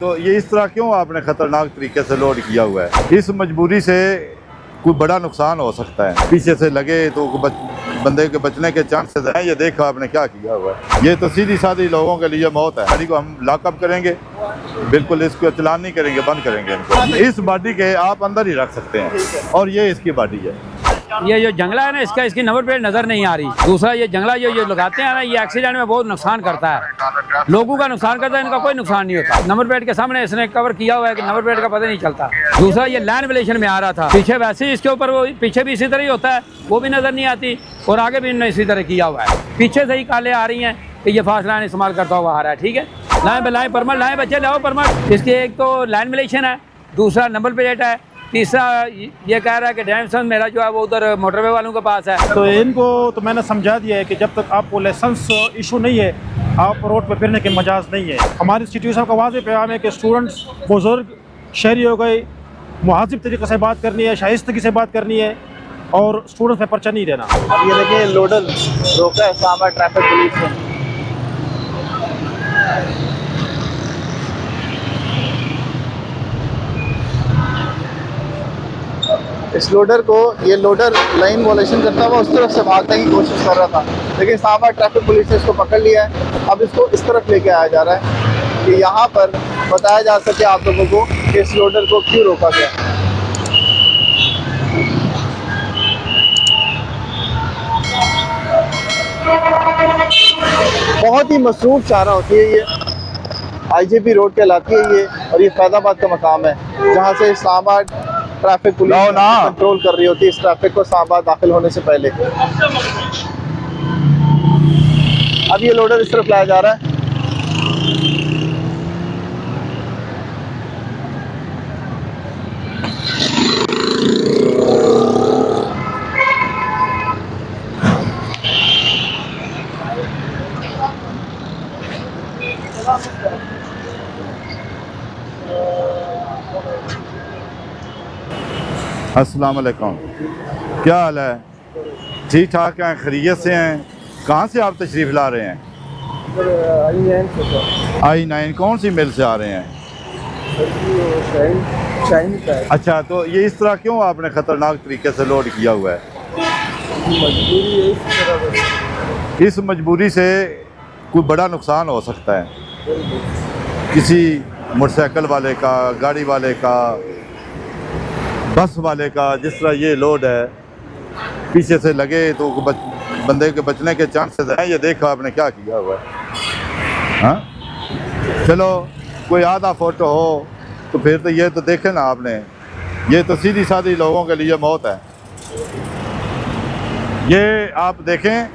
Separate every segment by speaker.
Speaker 1: तो ये इस तरह क्यों आपने खतरनाक तरीके से लोड किया हुआ है? इस मजबूरी से कोई बड़ा नुकसान हो सकता है। पीछे से लगे तो बंदे के बचने के चांसेस हैं। ये देखो आपने क्या किया हुआ है। ये तो सीधी सादी लोगों के लिए मौत है। गाड़ी को हम लॉकअप करेंगे, बिल्कुल इसको चलान नहीं करेंगे, बंद करेंगे इनको। इस बॉडी के आप अंदर ही रख सकते हैं और ये इसकी बॉडी है।
Speaker 2: ये जो जंगला है ना, इसकी नंबर प्लेट नजर नहीं आ रही। दूसरा ये जंगला जो लगाते हैं ना, ये एक्सीडेंट में बहुत नुकसान करता है, लोगों का नुकसान करता है, इनका कोई नुकसान नहीं होता। नंबर प्लेट के सामने इसने कवर किया हुआ है कि नंबर प्लेट का पता नहीं चलता। दूसरा ये लैंड विलेशन में आ रहा था, पीछे वैसे ही इसके ऊपर वो पीछे भी इसी तरह ही होता है, वो भी नजर नहीं आती और आगे भी इन्होंने इसी तरह किया हुआ है। पीछे से ही काले आ रही हैं कि ये फास्ट लाइन इस्तेमाल करता हुआ आ रहा है। ठीक है, लाएँ परमट, लाएँ बच्चे, लाओ परमट। इसकी एक तो लैंड विलेशन है, दूसरा नंबर प्लेट है, तीसरा ये कह रहा है कि ड्राइविंग मेरा जो है वो उधर मोटरवे वालों के पास है।
Speaker 3: तो इनको तो मैंने समझा दिया है कि जब तक आपको लाइसेंस इशू नहीं है, आप रोड पर फिरने के मजाज नहीं है। हमारी इंस्टीट्यूशन का वाज़ेह पैगाम है कि स्टूडेंट्स, बुजुर्ग, शहरी हो गए, मुहाजिब तरीके से बात करनी है, शाइस्तगी से बात करनी है और स्टूडेंट्स में पर्चा नहीं देना।
Speaker 4: अब ये देखिए लोडर रोका है इस्लामाबाद ट्रैफिक पुलिस ने। इस लोडर को, ये लोडर लाइन वॉलेशन करता हुआ उस तरफ से भागने की कोशिश कर रहा था, लेकिन इस्लामाबाद ट्रैफिक पुलिस ने इसको पकड़ लिया है। अब इसको इस तरफ लेके आया जा रहा है कि यहाँ पर बताया जा सके आप लोगों को कि इस लोडर को क्यों रोका गया। बहुत ही मसरूफ चारा होती है ये, IJP रोड कहलाती है ये, और ये फैजाबाद का मकाम है जहाँ से इस्लामाबाद ट्रैफिक पुलिस कंट्रोल कर रही होती है इस ट्रैफिक को इस्लामाबाद दाखिल होने से पहले। अब ये लोडर इस तरफ लाया जा रहा है।
Speaker 1: अस्सलाम वालेकुम, क्या हाल है? ठीक ठाक हैं, खैरियत से हैं? कहाँ से आप तशरीफ़ ला रहे हैं? I9 कौन सी मिल से आ रहे हैं? अच्छा, तो ये इस तरह क्यों आपने ख़तरनाक तरीके से लोड किया हुआ है? इस मजबूरी से कोई बड़ा नुकसान हो सकता है। किसी मोटरसाइकिल वाले का, गाड़ी वाले का, बस वाले का। जिस तरह ये लोड है, पीछे से लगे तो बंदे के बचने के चांसेस हैं। ये देखो आपने क्या किया हुआ है। हाँ, चलो कोई आधा फोटो हो तो फिर तो ये तो देखे ना आपने, ये तो सीधी सादी लोगों के लिए मौत है। ये आप देखें,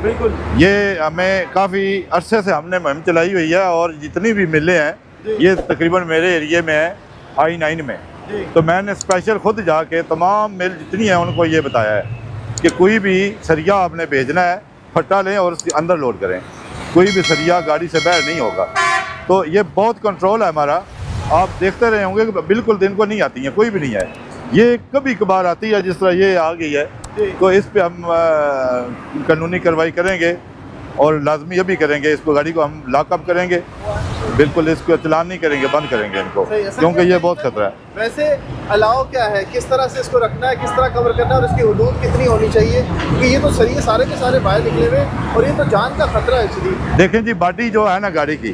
Speaker 1: बिल्कुल ये हमें काफ़ी अरसे से हमने मुहिम चलाई हुई है और जितनी भी मिलें हैं ये तकरीबन मेरे एरिए में है, I9 में। तो मैंने स्पेशल खुद जाके तमाम मिल जितनी है उनको ये बताया है कि कोई भी सरिया आपने भेजना है, फट्टा लें और उसके अंदर लोड करें। कोई भी सरिया गाड़ी से बाहर नहीं होगा। तो ये बहुत कंट्रोल है हमारा। आप देखते रहे होंगे कि बिल्कुल दिन को नहीं आती हैं, कोई भी नहीं है। ये कभी कभार आती है, जिस तरह ये आ गई है, तो इस पर हम कानूनी कार्रवाई करेंगे और लाजमी ये भी करेंगे, इसको गाड़ी को हम लॉकअप करेंगे, बिल्कुल इसको चलान नहीं करेंगे, बंद करेंगे इनको, क्योंकि ये बहुत खतरा है।
Speaker 4: वैसे अलाउ क्या है, किस तरह से इसको रखना है, किस तरह कवर करना है और इसकी हुदूद कितनी होनी चाहिए? क्योंकि ये तो सही है, सारे के सारे बाहर निकले हुए और ये तो जान का खतरा है एक्चुअली।
Speaker 1: देखें जी, बॉडी जो है ना गाड़ी की,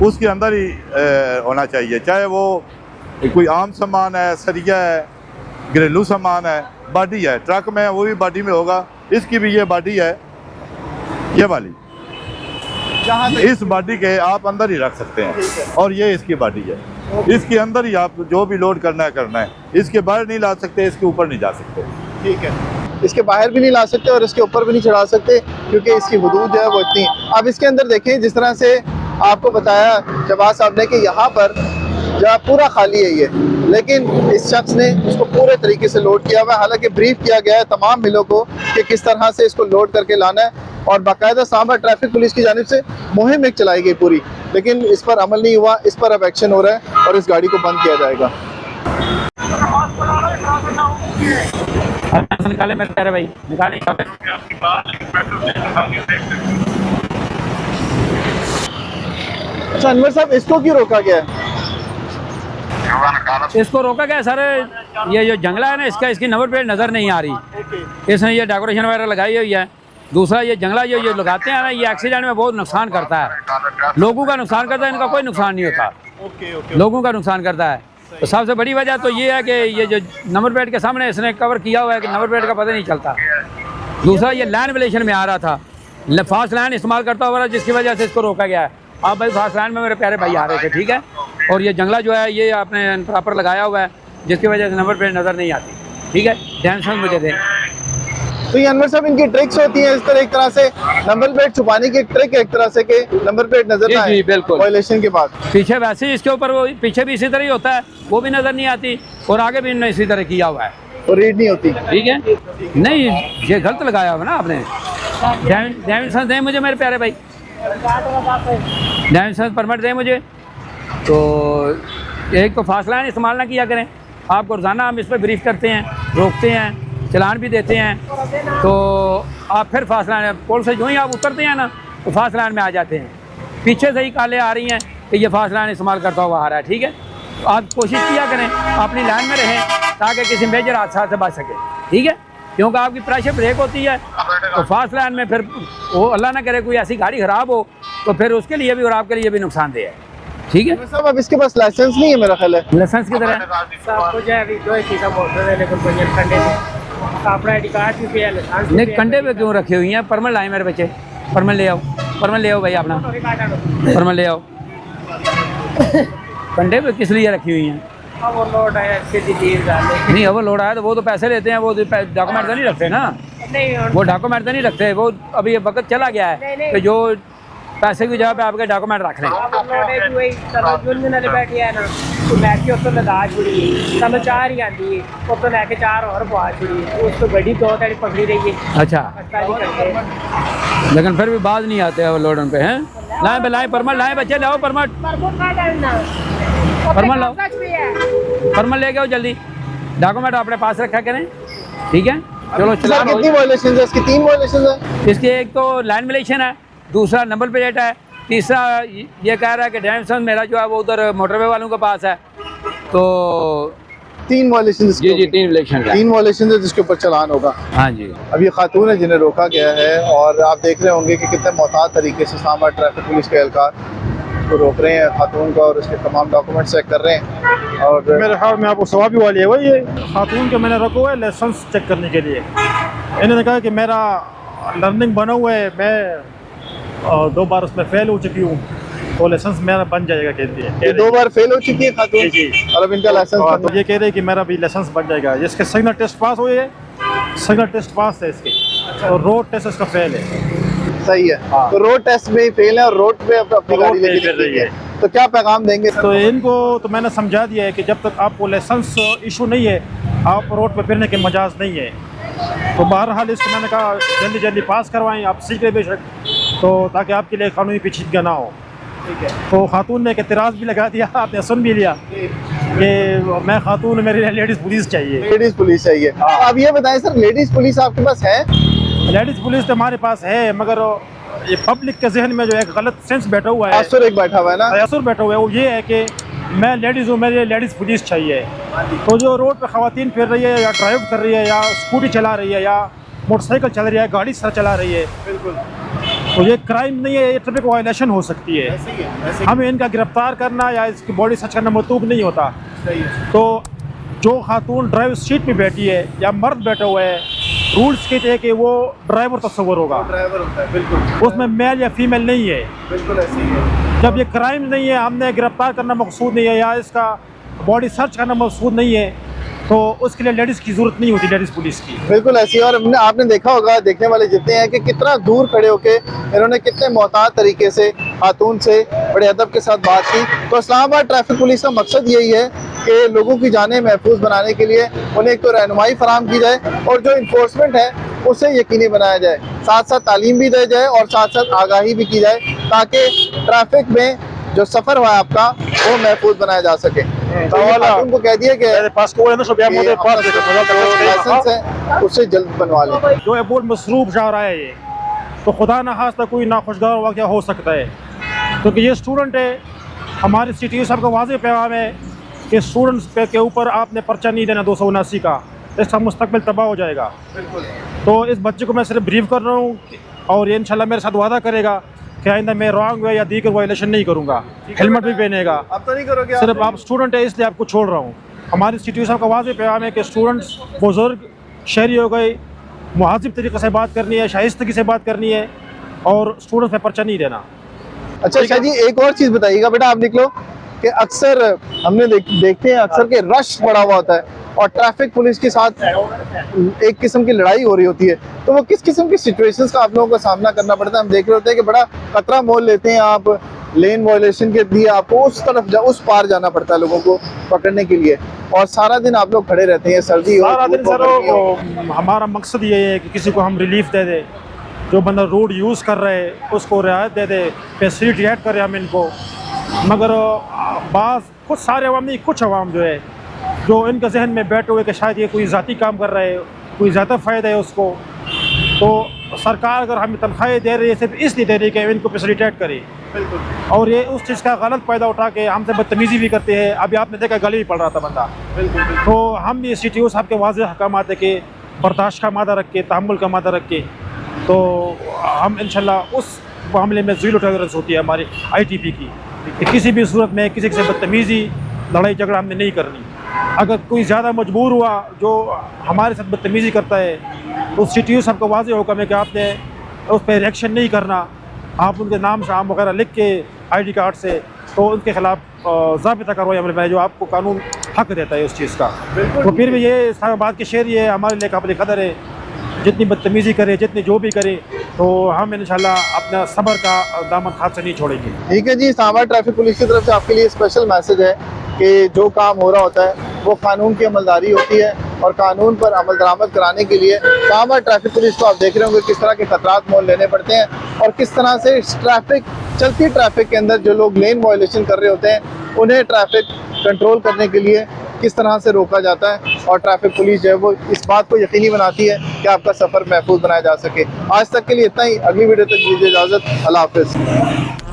Speaker 1: उसके अंदर ही होना चाहिए। चाहे वो कोई आम सामान है, सरिया है, घरेलू सामान है, बॉडी है। ट्रक में वो भी बॉडी में होगा, इसकी भी ये बॉडी है, ये वाली। इस बॉडी के आप अंदर ही रख सकते हैं और ये इसकी बॉडी है। इसके अंदर ही आप जो भी लोड करना है। इसके बाहर नहीं ला सकते, इसके ऊपर नहीं जा सकते।
Speaker 4: ठीक है, इसके बाहर भी नहीं ला सकते और इसके ऊपर भी नहीं चढ़ा सकते क्योंकि इसकी हुदूद जो है वो इतनी। अब इसके अंदर देखें, जिस तरह से आपको बताया जवाद साहब ने कि यहाँ पर जहाँ पूरा खाली है ये, लेकिन इस शख्स ने उसको पूरे तरीके से लोड किया हुआ है। हालांकि ब्रीफ किया गया है तमाम मिलों को कि किस तरह से इसको लोड करके लाना है और बाकायदा इस्लामाबाद ट्रैफिक पुलिस की जानिब से मुहिम एक चलाई गई पूरी, लेकिन इस पर अमल नहीं हुआ। इस पर अब एक्शन हो रहा है और इस गाड़ी को बंद किया जाएगा।
Speaker 2: निकाले मेरे प्यारे भाई, निकाले।
Speaker 4: अच्छा अनवर साहब, इसको क्यों रोका गया है?
Speaker 2: इसको रोका गया सर, ये जो जंगला है ना इसका, इसकी नंबर प्लेट नज़र नहीं आ रही। इसने ये डेकोरेशन वगैरह लगाई हुई है। दूसरा ये जंगला जो लगाते हैं ना, ये एक्सीडेंट में बहुत नुकसान करता है, लोगों का नुकसान करता है, इनका कोई नुकसान नहीं होता, लोगों का नुकसान करता है। तो सबसे बड़ी वजह तो ये है कि ये जो नंबर प्लेट के सामने इसने कवर किया हुआ है कि नंबर प्लेट का पता नहीं चलता। दूसरा ये लाइन विलेशन में आ रहा था, फास्ट लाइन इस्तेमाल करता हुआ, जिसकी वजह से इसको रोका गया है। आप भाई फास्ट लाइन में मेरे प्यारे भाई आ रहे थे, ठीक है। और ये जंगला जो है ये आपने प्रॉपर लगाया हुआ है, जिसकी वजह से नंबर प्लेट नज़र नहीं आती, ठीक है। टेंशन मुझे दें।
Speaker 4: तो ये अनवर साहब इनकी ट्रिक्स होती हैं इस तरह, एक तरह से नंबर प्लेट छुपाने की एक ट्रिक है, एक तरह से कि नंबर प्लेट नजर ना आए
Speaker 2: बिल्कुल
Speaker 4: वायलेशन के बाद।
Speaker 2: पीछे वैसे ही इसके ऊपर वो पीछे भी इसी तरह ही होता है, वो भी नज़र नहीं आती, और आगे भी इन्होंने इसी तरह किया हुआ है,
Speaker 4: और रीड नहीं होती।
Speaker 2: ठीक है। नहीं, ये गलत लगाया हुआ ना आपने। डायमेंशन दें मुझे मेरे प्यारे भाई, डायमेंशन परमिट दें मुझे। तो एक तो फास्ट लाइन इस्तेमाल ना किया करें। आपको रोज़ाना हम इस पर ब्रीफ करते हैं, रोकते हैं, चलान भी देते हैं, तो आप फिर फास्ट लाइन पुल से जो ही आप उतरते हैं ना तो फास्ट लाइन में आ जाते हैं। पीछे से ही कालें आ रही हैं कि ये फास्ट लाइन इस्तेमाल करता हुआ आ रहा है, ठीक है। तो आप कोशिश किया करें अपनी लाइन में रहें ताकि किसी मेजर हादसा से बच सके, ठीक है। क्योंकि आपकी प्रेशर ब्रेक होती है तो फास्ट लाइन में फिर वो अल्लाह ना करे कोई ऐसी गाड़ी ख़राब हो तो फिर उसके लिए भी और आपके लिए भी नुकसानदेह है, ठीक है।
Speaker 4: साहब अब इसके पास लाइसेंस नहीं है मेरा ख्याल है।
Speaker 2: लाइसेंस की तरह नहीं, कंडे पे क्यों रखे हुई हैं? परमिट लाए मेरे बच्चे, परमिट ले आओ, परमिट ले आओ भाई अपना, परमिट ले आओ। कंडे पे किस लिए रखी हुई हैं? नहीं, ओवरलोड आया तो वो तो पैसे लेते हैं, वो डॉक्यूमेंट तो नहीं रखते ना, वो डॉक्यूमेंट तो नहीं रखते। वो अभी ये वक्त चला गया है कि जो पैसे की जगह पे आपके डॉक्यूमेंट रख लें। अच्छा, लेकिन फिर भी बात नहीं आते ओवरलोड पे हैं। लाए पे लाए परमिट, लाए बच्चे लाओ परमिट, परमिट लाओ, परमिट लेके आओ जल्दी, डॉक्यूमेंट अपने पास रखा करें, ठीक है। चलो चला।
Speaker 4: कितनी वायलेशन है इसकी? 3 वायलेशन है
Speaker 2: इसकी। एक तो लाइन विलेशन है, दूसरा नंबर प्लेट है, तीसरा ये कह रहा है कि डायमेंशन मेरा जो है वो उधर मोटरवे वालों के पास है। तो
Speaker 4: 3 वायलेशन।
Speaker 2: जी जी, 3 विलेशन है,
Speaker 4: 3 वायलेशन है जिसके ऊपर चालान होगा।
Speaker 2: हाँ जी।
Speaker 4: अब ये खातून है जिन्हें रोका गया है और आप देख रहे होंगे कि कितने मोहतात तरीके से इस्लामाबाद ट्रैफिक पुलिस के एहलकार को रोक रहे हैं खातून का और उसके तमाम डॉक्यूमेंट चेक कर रहे हैं। और
Speaker 3: मेरे ख्याल में आपको सवाबी वाली है वही ये खातून के मैंने रखा हुआ है लाइसेंस चेक करने के लिए। इन्होंने कहा कि मेरा लर्निंग बना हुआ है, मैं 2 बार उसमें फेल हो चुकी हूँ तो लाइसेंस मेरा बन जाएगा, कहती है।
Speaker 4: ये 2 बार फेल हो चुकी है खातून
Speaker 3: जी,
Speaker 4: और अब इनका लाइसेंस
Speaker 3: और तो ये कह रहे हैं कि मेरा भी लाइसेंस बन जाएगा। इसके सिग्नल टेस्ट पास हुए है, सिग्नल टेस्ट पास है इसके, और रोड टेस्ट इसका फेल है।
Speaker 4: सही है। तो रोड टेस्ट में ही फेल है और रोड पे अपनी गाड़ी लेके निकल रही है, तो क्या पैगाम देंगे?
Speaker 3: तो इनको तो मैंने समझा दिया है कि जब तक आपको लाइसेंस इशू नहीं है आप रोड पर फिरने के मजाज नहीं है। तो बहरहाल इसको मैंने कहा जल्दी जल्दी पास करवाएं, आप सीख रहे बेशक, तो ताकि आपके लिए कानूनी पेचीदगी ना हो। तो खातून ने एक एतराज़ भी लगा दिया, आपने सुन भी लिया कि मैं खातून, मेरे लेडीज़ पुलिस चाहिए।
Speaker 4: लेडीज़ पुलिस चाहिए। अब ये बताएं सर, लेडीज़ पुलिस आपके पास है?
Speaker 3: लेडीज़ पुलिस तो हमारे पास है, मगर ये पब्लिक के जहन में जो एक गलत सेंस बैठा हुआ है,
Speaker 4: तासुर एक बैठा हुआ है ना,
Speaker 3: तासुर बैठा हुआ है, वो ये है कि मैं लेडीज़ हूँ, मेरे लेडीज़ पुलिस चाहिए। तो जो रोड पे ख़वातीन फिर रही है या ड्राइव कर रही है या स्कूटी चला रही है या मोटरसाइकिल चल रही है, गाड़ी सर चला रही है,
Speaker 4: बिल्कुल,
Speaker 3: तो ये क्राइम नहीं है, ये ट्रैफिक वायलेशन हो सकती है। हमें इनका गिरफ्तार करना या इसकी बॉडी सर्च करना मतलूब नहीं होता। तो जो खातून ड्राइव सीट पे बैठी है या मर्द बैठा हुआ है, रूल्स कहते हैं कि वो ड्राइवर तस्वर होगा,
Speaker 4: ड्राइवर होता है, बिल्कुल,
Speaker 3: उसमें मेल या फीमेल नहीं है।
Speaker 4: बिल्कुल ऐसे ही है।
Speaker 3: जब ये क्राइम नहीं है, हमने गिरफ्तार करना मकसूद नहीं है या इसका बॉडी सर्च करना मकसूद नहीं है, तो उसके लिए लेडीज़ की ज़रूरत नहीं होती, लेडीज़ पुलिस की।
Speaker 4: बिल्कुल ऐसी है। और आपने देखा होगा, देखने वाले जितने हैं, कि कितना दूर खड़े होके इन्होंने कितने मोहतात तरीके से खातून से बड़े अदब के साथ बात की। तो इस्लामाबाद ट्रैफिक पुलिस का मकसद यही है कि लोगों की जानें महफूज बनाने के लिए उन्हें एक तो रहनुमाई फराहम की जाए और जो इन्फोर्समेंट है उसे यकीनी बनाया जाए, साथ साथ तालीम भी दी जाए और साथ साथ आगाही भी की जाए, ताकि ट्रैफिक में जो सफ़र हुआ है आपका वो महफूज बनाया जा सके। तो उनको कह दिया कि लाइसेंस है उससे जल्द बनवा लें।
Speaker 3: जो है बहुत मसरूफ जा रहा है ये, तो खुदा न खास्ता कोई नाखुशगवार वाक़या हो सकता है, क्योंकि ये स्टूडेंट है। हमारे सिटी साहब का वाज़ेह पैगाम है कि स्टूडेंट्स पे के ऊपर आपने पर्चा नहीं देना 279 का, इसका मुस्तकबिल तबाह हो जाएगा। तो इस बच्चे को मैं सिर्फ ब्रीफ कर रहा हूँ और ये इंशाल्लाह मेरे साथ वादा करेगा कि आइंदा मैं रॉन्ग वे या दीगर वायलेशन नहीं करूँगा, हेलमेट भी पहनेगा।
Speaker 4: अब तो नहीं करोगे?
Speaker 3: सिर्फ आप स्टूडेंट है इसलिए आपको छोड़ रहा हूँ। हमारी इंस्टीट्यूशन का वाज़ेह पैगाम है कि स्टूडेंट्स बुजुर्ग शहरी हो गए, मुहाजिब तरीके से बात करनी है, शाइस्तगी से बात करनी है और स्टूडेंट्स में पर्चा नहीं देना।
Speaker 4: अच्छा शाह जी, एक और चीज़ बताइएगा बेटा, आप निकलो कि अक्सर हमने देखते हैं अक्सर के रश पड़ा हुआ होता है और ट्रैफिक पुलिस के साथ एक किस्म की लड़ाई हो रही होती है, तो वो किस किस्म की सिचुएशंस का आप लोगों को सामना करना पड़ता है? हम देख रहे होते हैं कि बड़ा खतरा मोल लेते हैं आप, लेन वायलेशन के लिए आपको उस तरफ उस पार जाना पड़ता है लोगों को पकड़ने के लिए, और सारा दिन आप लोग खड़े रहते हैं, सर्दी हो
Speaker 3: सारा दिन।
Speaker 4: धूप हो, गर्मी हो।
Speaker 3: सर हमारा मकसद ये है कि किसी को हम रिलीफ दे दें, जो बंदा रोड यूज़ कर रहे हैं उसको रियायत दे दे, फैसिलिटी ऐड करें हम इनको। मगर बाज़ कुछ सारे अवाम नहीं, कुछ अवाम जो है जो इनके जहन में बैठे हुए कि शायद ये कोई ज़ाती काम कर रहा है, कोई ज़्यादा फ़ायदा है उसको, तो सरकार अगर हमें तनख्वाहें दे रही है सिर्फ इसलिए दे रही है कि इनको फैसिलिटेट करे, और ये उस चीज़ का गलत फ़ायदा उठा के हमसे बदतमीज़ी भी करते हैं। अभी आपने देखा गले ही पड़ रहा था बंदा। तो हम ये CTO साहब के वाज़ेह अहकामात है कि बर्दाश्त का मादा रख के, तहम्मुल का मादा रख के, तो हम इंशाल्लाह उस मामले में ज़ीरो टॉलरेंस होती है हमारी ITP की, कि किसी भी सूरत में किसी से बदतमीज़ी, लड़ाई झगड़ा हमने नहीं करनी। अगर कोई ज़्यादा मजबूर हुआ जो हमारे साथ बदतमीज़ी करता है, तो CTO साहब का वाज़ेह हुक्म है कि आपने उस पर रिएक्शन नहीं करना, आप उनके नाम शाम वगैरह लिख के ID कार्ड से, तो उनके खिलाफ ज़ाबिता कार्रवाई अमल में, जो आपको कानून हक देता है उस चीज़ का। तो फिर भी ये इस्लामाबाद की शहरी है, हमारे लिए काबिल कदर है, जितनी बदतमीज़ी करे, जितनी जो भी करे, तो हम इंशाल्लाह अपना सब्र का दामन हाथ से नहीं छोड़ेंगे।
Speaker 4: ठीक है जी, इस्लामाबाद ट्रैफिक पुलिस की तरफ से आपके लिए स्पेशल मैसेज है कि जो काम हो रहा होता है वो कानून की अमलदारी होती है, और कानून पर अमल दरामद कराने के लिए इस्लामाबाद ट्रैफिक पुलिस को आप देख रहे होंगे किस तरह के खतरात मोल लेने पड़ते हैं, और किस तरह से चलती ट्रैफिक के अंदर जो लोग लेन वायलेशन कर रहे होते हैं उन्हें ट्रैफिक कंट्रोल करने के लिए किस तरह से रोका जाता है, और ट्रैफिक पुलिस जो है वो इस बात को यकीनी बनाती है कि आपका सफ़र महफूज बनाया जा सके। आज तक के लिए इतना ही, अगली वीडियो तक दीजिए इजाज़त, अल्लाह हाफ़िज़।